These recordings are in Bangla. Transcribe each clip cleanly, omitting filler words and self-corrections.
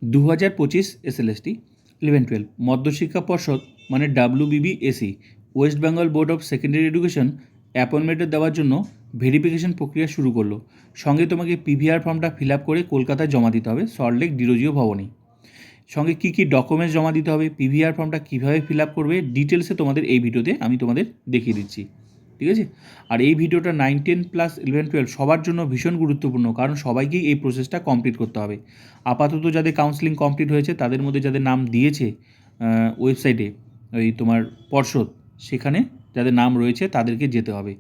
2025 SLST 11-12 মধ্যশিক্ষা পর্ষদ মানে WBBSE West Bengal board of secondary education অ্যাপয়েন্টমেন্টে দেওয়ার জন্য ভেরিফিকেশন প্রক্রিয়া শুরু করলো। সঙ্গে তোমাকে পিভিআর ফর্মটা ফিল আপ করে কলকাতায় জমা দিতে হবে সল্টলেক ডিরোজিও ভবনে। সঙ্গে কী কী ডকুমেন্টস জমা দিতে হবে, পিভিআর ফর্মটা কীভাবে ফিল আপ করবে, ডিটেলসে তোমাদের এই ভিডিওতে আমি তোমাদের দেখিয়ে দিচ্ছি, ঠিক আছে? আর এই ভিডিওটা 9, 10 প্লাস 11, 12 সবার জন্য ভীষণ গুরুত্বপূর্ণ, কারণ সবাইকেই এই প্রসেসটা কমপ্লিট করতে হবে। আপাতত যাদের কাউন্সেলিং কমপ্লিট হয়েছে তাদের মধ্যে যাদের নাম দিয়েছে ওয়েবসাইটে ওই তোমার পর্ষদ, সেখানে যাদের নাম রয়েছে তাদেরকে যেতে হবে।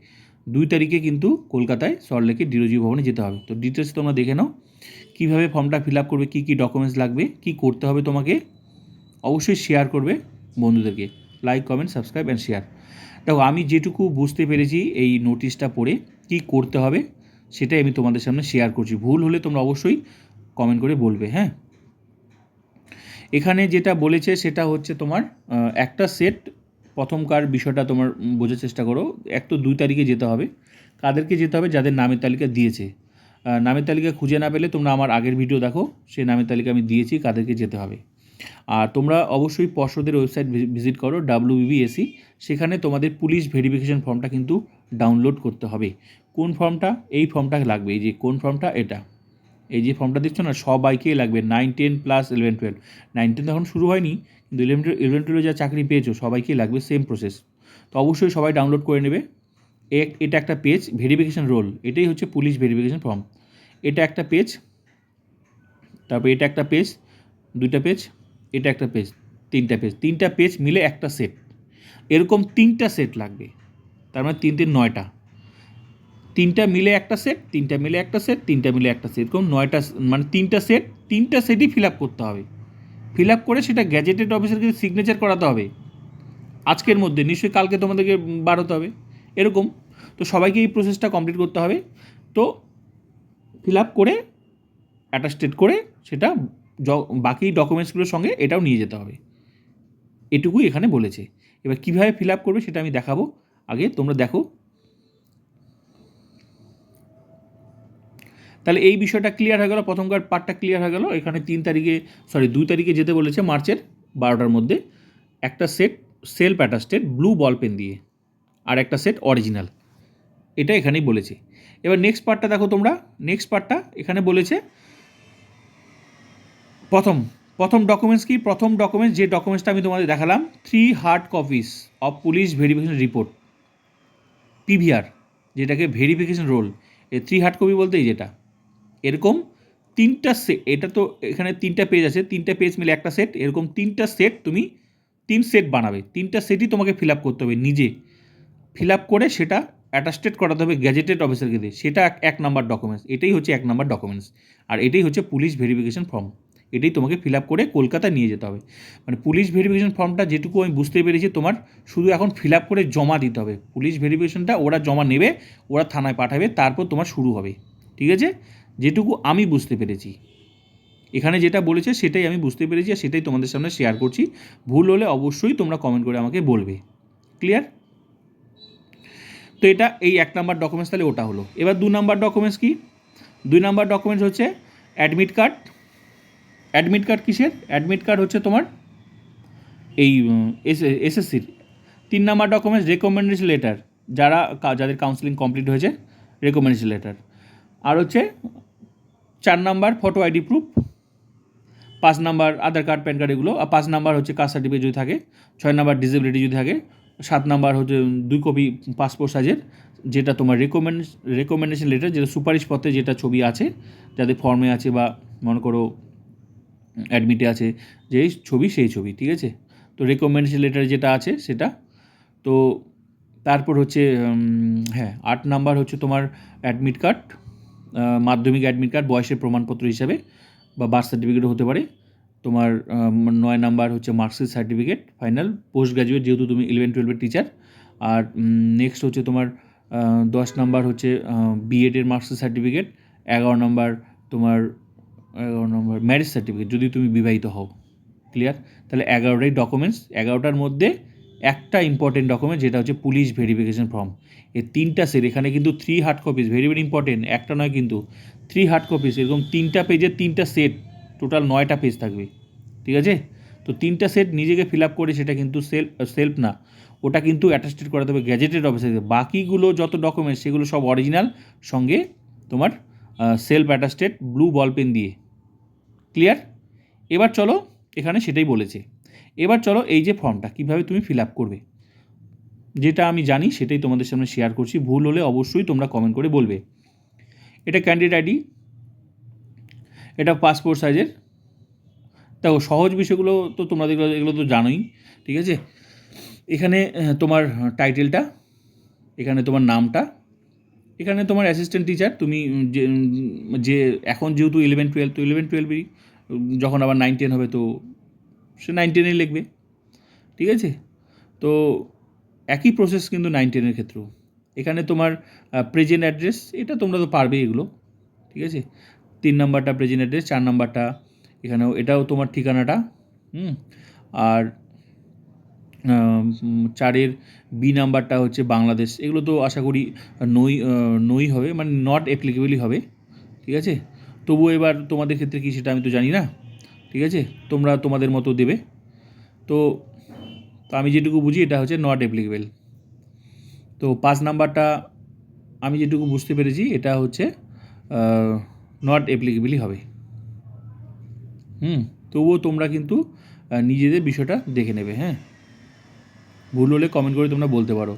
2 তারিখে কিন্তু কলকাতায় সল্টলেকের ডিরোজিও ভবনে যেতে হবে। তো ডিটেলস তোমরা দেখে নাও কীভাবে ফর্মটা ফিল আপ করবে, কী কী ডকুমেন্টস লাগবে, কী করতে হবে তোমাকে। অবশ্যই শেয়ার করবে বন্ধুদেরকে, like, comment, subscribe and share. দেখো, আমি যেটুকু বুঝতে পেরেছি এই নোটিশটা পড়ে কী করতে হবে সেটাই আমি তোমাদের সামনে শেয়ার করছি। ভুল হলে তোমরা অবশ্যই কমেন্ট করে বলবে। হ্যাঁ, এখানে যেটা বলেছে সেটা হচ্ছে তোমার একটা সেট, প্রথমকার বিষয়টা তোমার বোঝার চেষ্টা করো। 1 তো 2 তারিখে যেতে হবে। কাদেরকে যেতে হবে? যাদের নামের তালিকা দিয়েছে। নামের তালিকা খুঁজে না পেলে তোমরা আমার আগের ভিডিও দেখো, সেই নামের তালিকা আমি দিয়েছি কাদেরকে যেতে হবে। আর তোমরা অবশ্যই পর্ষদের ওয়েবসাইট ভিজিট করো WBBSE, সেখানে তোমাদের পুলিশ ভেরিফিকেশন ফর্মটা কিন্তু ডাউনলোড করতে হবে। কোন ফর্মটা? এই ফর্মটা লাগবে। এই যে কোন ফর্মটা, এটা এই যে ফর্মটা দেখছো না, সবাইকেই লাগবে। 9, 10 প্লাস 11, 12। 9, 10 এখন শুরু হয়নি, কিন্তু 11, 12 যা চাকরি পেয়েছো সবাইকেই লাগবে, সেম প্রসেস। তো অবশ্যই সবাই ডাউনলোড করে নেবে। এটা একটা পেজ, ভেরিফিকেশন রোল, এটাই হচ্ছে পুলিশ ভেরিফিকেশন ফর্ম। এটা একটা পেজ, তারপর এটা একটা পেজ, 2টা পেজ, এটা একটা পেজ, 3টা পেজ। 3টা পেজ মিলে একটা সেট, এরকম 3টা সেট লাগবে। তার মানে 3 3 9টা, 3টা মিলে একটা সেট, 3টা মিলে একটা সেট, 3টা মিলে একটা সেট, এরকম 9টা, মানে 3টা সেট। 3টা সেটই ফিল আপ করতে হবে। ফিল আপ করে সেটা গ্যাজেটেড অফিসারকে সিগনেচার করাতে হবে আজকের মধ্যে, নিশ্চয়ই কালকে তোমাদেরকে বার হতে হবে, এরকম। তো সবাইকে এই প্রসেসটা কমপ্লিট করতে হবে। তো ফিল আপ করে অ্যাটাস্টেড করে সেটা বাকি ডকুমেন্টসগুলোর সঙ্গে এটাও নিয়ে যেতে হবে। এটুকুই এখানে বলেছে। এবার কীভাবে ফিল আপ করবে সেটা আমি দেখাবো। আগে তোমরা দেখো। তাহলে এই বিষয়টা ক্লিয়ার হয়ে গেল, প্রথমকার পার্টটা ক্লিয়ার হয়ে গেল। এখানে 2 তারিখে যেতে বলেছে মার্চের 12টার মধ্যে। একটা set self attested blue ball pen দিয়ে, আর একটা সেট অরিজিনাল, এটা এখানেই বলেছে। এবার নেক্সট পার্টটা দেখো তোমরা। নেক্সট পার্টটা এখানে বলেছে প্রথম ডকুমেন্টস কি? প্রথম ডকুমেন্টস, যে ডকুমেন্টসটা আমি তোমাদের দেখালাম, 3 hard copies of police verification report, PVR, যেটাকে ভেরিফিকেশন রোল। এই 3 হার্ড কপি বলতে এই যেটা এরকম 3টা সেট, এটা তো এখানে 3টা পেজ আছে, 3টা পেজ মিলে একটা সেট, এরকম 3টা সেট তুমি 3 সেট বানাবে। 3টা সেটই তোমাকে ফিল আপ করতে হবে, নিজে ফিল আপ করে সেটা অ্যাটাস্টেড করাতে হবে গ্যাজেটেড অফিসারকে দিয়ে। সেটা 1 নাম্বার ডকুমেন্টস, এটাই হচ্ছে 1 নাম্বার ডকুমেন্টস। আর এটাই হচ্ছে পুলিশ ভেরিফিকেশন ফর্ম। এটাই তোমাকে ফিল আপ করে কলকাতায় নিয়ে যেতে হবে। মানে পুলিশ ভেরিফিকেশন ফর্মটা যেটুকু আমি বুঝতে পেরেছি, তোমার শুধু এখন ফিল আপ করে জমা দিতে হবে। পুলিশ ভেরিফিকেশনটা ওরা জমা নেবে, ওরা থানায় পাঠাবে, তারপর তোমার শুরু হবে, ঠিক আছে? যেটুকু আমি বুঝতে পেরেছি, এখানে যেটা বলেছে সেটাই আমি বুঝতে পেরেছি, আর সেটাই তোমাদের সামনে শেয়ার করছি। ভুল হলে অবশ্যই তোমরা কমেন্ট করে আমাকে বলবে। ক্লিয়ার? তো এটা এই 1 নাম্বার ডকুমেন্টস, তাহলে ওটা হলো। এবার 2 নাম্বার ডকুমেন্টস কি? 2 নাম্বার ডকুমেন্টস হচ্ছে অ্যাডমিট কার্ড। অ্যাডমিট কার্ড কিসের? অ্যাডমিট কার্ড হচ্ছে তোমার এই এসএসসির। 3 নাম্বার ডকুমেন্টস রেকমেন্ডেশন লেটার, যাদের কাউন্সেলিং কমপ্লিট হয়েছে, রেকমেন্ডেশন লেটার। আর হচ্ছে 4 number photo ID proof, 5 number Aadhaar card, PAN card, এগুলো। আর 5 নাম্বার হচ্ছে কাস্ট সার্টিফিকেট যদি থাকে, 6 নাম্বার ডিসেবিলিটি যদি থাকে, 7 নাম্বার হচ্ছে 2 কপি পাসপোর্ট সাইজের, যেটা তোমার রেকমেন্ডেশন লেটার, যেটা সুপারিশপত্রে যেটা ছবি আছে, যাদের ফর্মে আছে বা মনে করো অ্যাডমিটে আছে যেই ছবি, সেই ছবি, ঠিক আছে? তো রেকমেন্ডেশন লেটার যেটা আছে সেটা। তো তারপর হচ্ছে 8 নাম্বার হচ্ছে তোমার অ্যাডমিট কার্ড, মাধ্যমিক অ্যাডমিট কার্ড বয়সের প্রমাণপত্র হিসাবে, বা বার্থ সার্টিফিকেটও হতে পারে। তোমার 9 নাম্বার হচ্ছে marksheet certificate final, post graduate, যেহেতু তুমি 11, 12-এর টিচার। আর নেক্সট হচ্ছে তোমার 10 নাম্বার হচ্ছে বিএডের মার্কশিট সার্টিফিকেট। 11 নাম্বার তোমার ম্যারেজ সার্টিফিকেট, যদি তুমি বিবাহিত হও। ক্লিয়ার? তাহলে 11টাই ডকুমেন্টস। 11টার মধ্যে একটা ইম্পর্টেন্ট ডকুমেন্ট, যেটা হচ্ছে পুলিশ ভেরিফিকেশন ফর্ম। এই 3টা সেট, এখানে কিন্তু 3 hard copies, very very important, একটা নয় কিন্তু 3 হার্ড কপিস, এরকম 3টা পেজের 3টা সেট টোটাল 9টা পেজ থাকবে, ঠিক আছে। তো 3টা সেট নিজেকে ফিল আপ করে সেটা কিন্তু সেলফ না, ওটা কিন্তু অ্যাটাস্টেড করাতে হবে গ্যাজেটেড অফিসারকে। বাকিগুলো যত ডকুমেন্টস সেগুলো সব অরিজিনাল, সঙ্গে তোমার self attested blue ball pen দিয়ে। ক্লিয়ার? এবার চলো, এখানে সেটাই বলেছে। এবার চলো এই যে ফর্মটা কীভাবে তুমি ফিল আপ করবে, যেটা আমি জানি সেটাই তোমাদের সামনে শেয়ার করছি। ভুল হলে অবশ্যই তোমরা কমেন্ট করে বলবে। এটা ক্যান্ডিডেট আইডি, এটা পাসপোর্ট সাইজের। দেখো সহজ বিষয়গুলো তো তোমরা এগুলো তো জানোই, ঠিক আছে। এখানে তোমার টাইটেলটা, এখানে তোমার নামটা, এখানে তোমার অ্যাসিস্ট্যান্ট টিচার, তুমি যে এখন যেহেতু 11-12, তো 11-12ই, যখন আবার 9-10 হবে তো সে 9-10ই লিখবে, ঠিক আছে। তো একই প্রসেস কিন্তু 9-10-এর ক্ষেত্রেও। এখানে তোমার প্রেজেন্ট অ্যাড্রেস, এটা তোমরা তো পারবে এগুলো, ঠিক আছে। 3 নাম্বারটা প্রেজেন্ট অ্যাড্রেস, 4 নাম্বারটা এখানেও এটাও তোমার ঠিকানাটা, আর 4-এর বি নাম্বারটা হচ্ছে বাংলাদেশ। এগুলো তো আশা করি নই হবে, মানে নট অ্যাপ্লিকেবলই হবে, ঠিক আছে। তবুও এবার তোমাদের ক্ষেত্রে কি সেটা আমি তো জানি না, ঠিক আছে, তোমরা তোমাদের মতো দেবে। তো আমি যেটুকু বুঝি এটা হচ্ছে নট অ্যাপ্লিকেবল। তো 5 নাম্বারটা আমি যেটুকু বুঝতে পেরেছি এটা হচ্ছে নট অ্যাপ্লিকেবলই হবে। তবুও তোমরা কিন্তু নিজেদের বিষয়টা দেখে নেবে, হ্যাঁ। ভুল হলে কমেন্ট করে তোমরা বলতে পারো।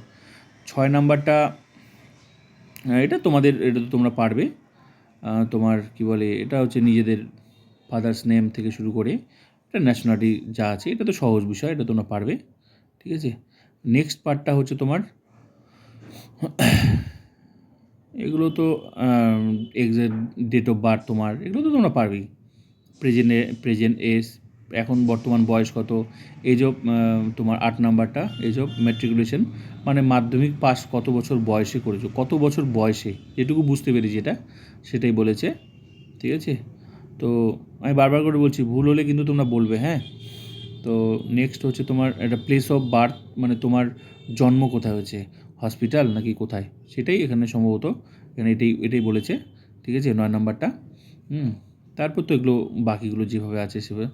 6 নাম্বারটা এটা তোমাদের, এটা তো তোমরা পারবে। তোমার কি বলে, এটা হচ্ছে নিজেদের ফাদার্স নেম থেকে শুরু করে এটা ন্যাশনালিটি যা আছে, এটা তো সহজ বিষয়, এটা তোমরা পারবে, ঠিক আছে। নেক্সট পার্টটা হচ্ছে তোমার এগুলো তো এক্সাক্ট ডেট অফ বার্থ তোমার, এগুলো তো তোমরা পারবেই। প্রেজেন্ট এজ, এখন বর্তমান বয়স কত, এজ অফ তোমার 8 নাম্বারটা এজ অফ ম্যাট্রিকুলেশন, মানে মাধ্যমিক পাস কত বছর বয়সে করেছো, কত বছর বয়সে, যেটুকু বুঝতে পেরেছি এটা সেটাই বলেছে, ঠিক আছে। তো আমি বারবার করে বলছি, ভুল হলে কিন্তু তোমরা বলবে, হ্যাঁ। তো নেক্সট হচ্ছে তোমার একটা প্লেস অফ বার্থ, মানে তোমার জন্ম কোথায় হয়েছে, হসপিটাল নাকি কোথায়, সেটাই এখানে সম্ভবত এখানে এটাই বলেছে, ঠিক আছে। 9 নাম্বারটা। তারপর তো এগুলো বাকিগুলো যেভাবে আছে সেভাবে,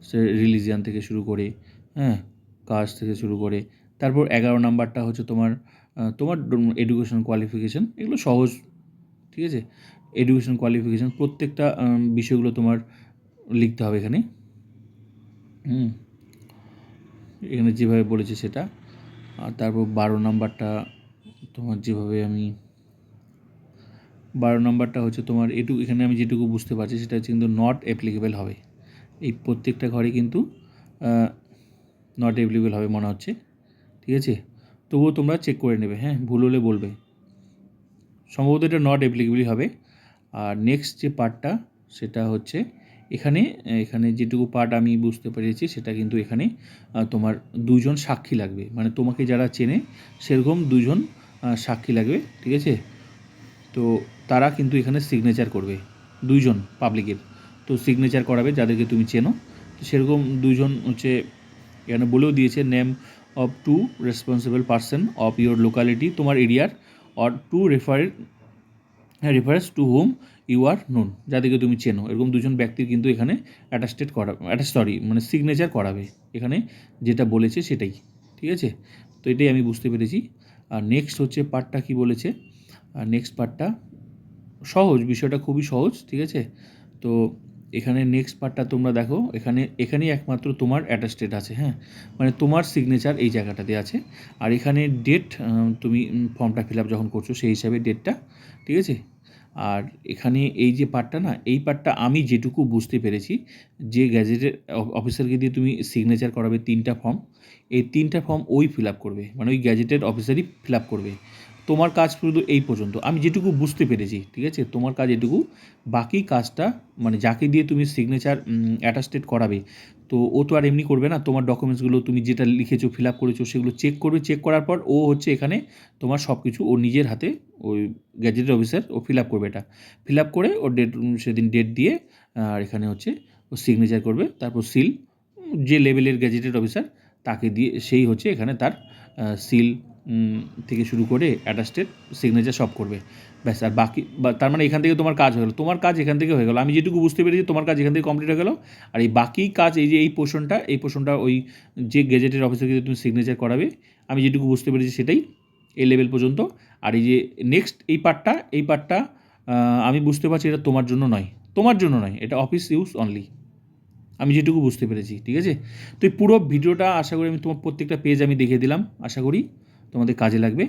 সে রিলিজিয়ান থেকে শুরু করে, হ্যাঁ, কাস্ট থেকে শুরু করে। তারপর 11 নাম্বারটা হচ্ছে তোমার তোমার এডুকেশন কোয়ালিফিকেশান, এগুলো সহজ, ঠিক আছে। এডুকেশন কোয়ালিফিকেশান প্রত্যেকটা বিষয়গুলো তোমার লিখতে হবে এখানে, এখানে যেভাবে বলেছে সেটা। আর তারপর 12 নাম্বারটা তোমার যেভাবে আমি 12 নাম্বারটা হচ্ছে তোমার এখানে আমি যেটুকু বুঝতে পারছি সেটা হচ্ছে কিন্তু নট অ্যাপ্লিকেবল হবে। এই প্রত্যেকটা ঘরে কিন্তু নট অ্যাপ্লিকেবল হবে মনে হচ্ছে, ঠিক আছে। তবুও তোমরা চেক করে নেবে, হ্যাঁ, ভুল হলে বলবে। সম্ভবত এটা নট অ্যাপ্লিকেবলই হবে। আর নেক্সট যে পার্টটা সেটা হচ্ছে এখানে যেটুকু পার্ট আমি বুঝতে পেরেছি সেটা কিন্তু এখানে তোমার 2 জন সাক্ষী লাগবে, মানে তোমাকে যারা চেনে সেরকম 2 জন সাক্ষী লাগবে, ঠিক আছে। তো তারা কিন্তু এখানে সিগনেচার করবে, 2 জন পাবলিকের, তো সিগনেচার করাবে যাদেরকে তুমি চেনো। তো সেরকম 2 জন হচ্ছে এখানে বলেও দিয়েছে, name of 2 responsible person of your locality, তোমার এরিয়ার, or 2 reference to whom you are known, যাদেরকে তুমি চেনো, এরকম 2 জন ব্যক্তির কিন্তু এখানে মানে সিগনেচার করাবে এখানে, যেটা বলেছে সেটাই, ঠিক আছে। তো এটাই আমি বুঝতে পেরেছি। আর নেক্সট হচ্ছে পার্টটা কি বলেছে, আর নেক্সট পার্টটা সহজ, বিষয়টা খুবই সহজ, ঠিক আছে। তো এখানে নেক্সট পার্টটা তোমরা দেখো, এখানেই একমাত্র তোমার অ্যাটাস্টেড আছে, হ্যাঁ, মানে তোমার সিগনেচার এই জায়গাটাতে আছে। আর এখানে ডেট, তুমি ফর্মটা ফিল আপ যখন করছো সেই হিসাবে ডেটটা, ঠিক আছে। আর এখানে এই যে পার্টটা না, এই পার্টটা আমি যেটুকু বুঝতে পেরেছি, যে গ্যাজেটের অফিসারকে দিয়ে তুমি সিগনেচার করাবে 3টা ফর্ম, এই 3টা ফর্ম ওই ফিল আপ করবে, মানে ওই গ্যাজেটেড অফিসারই ফিল আপ করবে। তোমার কাজ শুধু এই পর্যন্ত আমি যেটুকু বুঝতে পেরেছি, ঠিক আছে, তোমার কাজ এটুকু। বাকি কাজটা মানে যাকে দিয়ে তুমি সিগনেচার অ্যাটাস্টেড করাবে, তো ও তো আর এমনি করবে না, তোমার ডকুমেন্টসগুলো তুমি যেটা লিখেছো ফিল আপ করেছো সেগুলো চেক করবে, চেক করার পর ও হচ্ছে এখানে তোমার সব কিছু ও নিজের হাতে, ওই গ্যাজেটেড অফিসার ও ফিল আপ করবে, এটা ফিল আপ করে ওর সেদিন ডেট দিয়ে, আর এখানে হচ্ছে ও সিগনেচার করবে, তারপর সিল, যে লেভেলের গ্যাজেটেড অফিসার তাকে দিয়ে, সেই হচ্ছে এখানে তার সিল থেকে শুরু করে অ্যাটাস্টেড সিগনেচার সব করবে। ব্যাস। আর বাকি তার মানে এখান থেকে তোমার কাজ হয়ে গেলো, তোমার কাজ এখান থেকে হয়ে গেলো। আমি যেটুকু বুঝতে পেরেছি তোমার কাজ এখান থেকে কমপ্লিট হয়ে গেলো। আর এই বাকি কাজ এই যে এই পোর্শনটা ওই যে গেজেটের অফিসে তুমি সিগনেচার করাবে, আমি যেটুকু বুঝতে পেরেছি সেটাই এই লেভেল পর্যন্ত। আর এই যে নেক্সট এই পার্টটা আমি বুঝতে পারছি এটা তোমার জন্য নয়, এটা অফিস ইউজ অনলি, আমি যেটুকু বুঝতে পেরেছি। ঠিক আছে, তো এই পুরো ভিডিওটা আশা করি আমি তোমার প্রত্যেকটা পেজ আমি দেখিয়ে দিলাম, আশা করি তোমাদের কাজে লাগবে।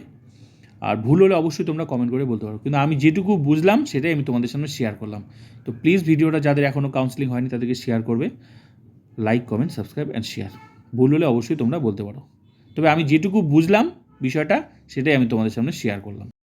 আর ভুল হলে অবশ্যই তোমরা কমেন্ট করে বলতে পারো, কিন্তু আমি যেটুকু বুঝলাম সেটাই আমি তোমাদের সামনে শেয়ার করলাম। তো প্লিজ ভিডিওটা যাদের এখনও কাউন্সিলিং হয়নি তাদেরকে শেয়ার করবে, like, comment, subscribe and share. ভুল হলে অবশ্যই তোমরা বলতে পারো, তবে আমি যেটুকু বুঝলাম বিষয়টা সেটাই আমি তোমাদের সামনে শেয়ার করলাম।